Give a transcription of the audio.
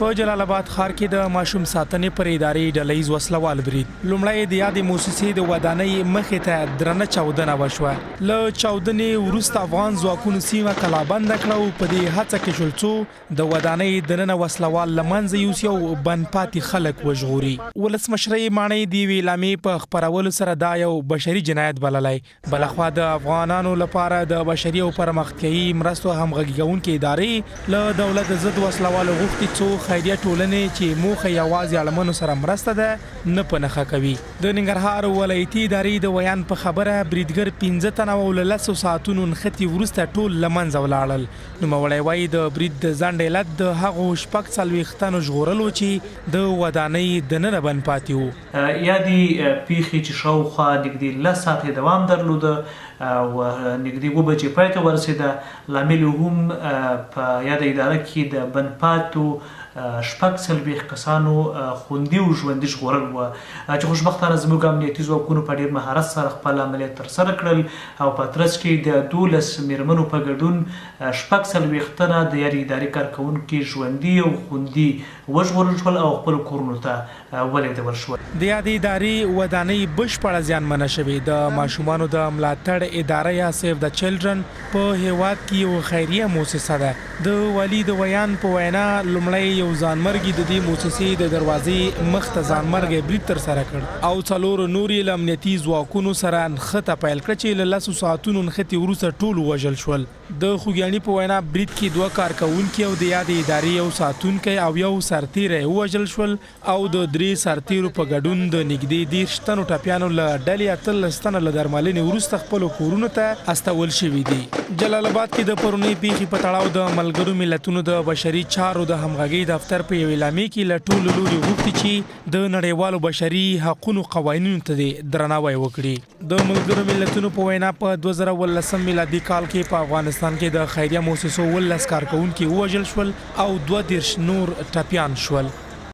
په جلال آباد ښار کې د ماشوم ساتنې پر ادارې ډلهییز وسلوال برید. لومړی د یادې موسسې د ودانۍ مخې ته درنه چاودنه وشوه. له چاودنې وروسته افغان ځواکونو سیمه کلابنده کړه او په دې هڅه کې شول څو د ودانۍ دننه وسلوال له منځه یوسي او بند پاتې خلک وژغوري. ولسمشرۍ ماڼۍ د یوې اعلامیې په خپرولو سره دا یو بشري جنایت بللی. بلخوا د افغانانو لپاره د بشري او پرمختیایي مرستو همغږي کوونکې ادارې له دولت ضد وسلوالو غوښتي څو خیریه ټولنې چې موخه یوازې اړمنو سره مرسته ده نه په نښه کوي. د ننګرهار ولایتي ادارې د ویان په خبره بریدګر 15 تنه او له 10 ساعتونو نښتې وروسته ټول له منځه ولاړل. نوموړی وایي د برید د ځنډ علت د هغو 40 تنو ژغورلو چې د ودانۍ دننه بند پاتې وو. یادې پیښې چې شاوخوا نږدې 10 ساعتې دوام درلوده او نږدې 7 بجې پای ته ورسېده. لامل هم په یاده اداره کې د بند پاتو 40 کسانو خوندي او ژوندي ژغورل وو چې خوشبختانه زموږ امنیتي ځواکونو په ډېر مهارت سره خپل عملیات ترسره کړل او په ترڅ کې د 12 میرمنو په ګډون 40 تنه د یادې ادارې کارکوونکي ژوندي او خوندي وژغورل شول او خپل کورونو ته ولېږدول شول. د یادې ادارې ودانۍ بشپړه زیانمنه شوې. د ماشومانو د ملاتړ اداره یا سیف د چلډرن په هیواد کې یو خیریه موسسه ده. د والي د ویان په وینا لومړی یو ځانمرګي د دې موسسې د دروازې مخ ته ځانمرګي برید ترسره کړ او څلور نور یې له امنیتي ځواکونو سره نښته پیل کړه چې له 10 ساعتونو نښتې وروسته ټول وژل شول. د خوږیاڼي په وینا برید کې 2 کارکوونکي او د یادې ادارې یو ساتونکی او یو سرتیری ووژل شول او د 3 سرتیرو په ګډون د نږدې 10 تنو ټپیانو له ډلې 18 تنه له درملنې وروسته خپلو کورونو ته استول شوي دي. جلال آباد کې د پرونۍ پیښې په تړاو د ملګرو ملتونو د بشري چارو د همغږۍ دفتر په یو اعلامیې کې له ټولو لوري غوښتي چې د نړیوالو بشري حقونو قوانینو ته درناوی وکړي. د ملګرو ملتونو په وینا په 2019 میلادي کال کې په افغانستان کې د خیریه موسسو 19 کارکوونکي ووژل شول او 22 نور ټپیان شول.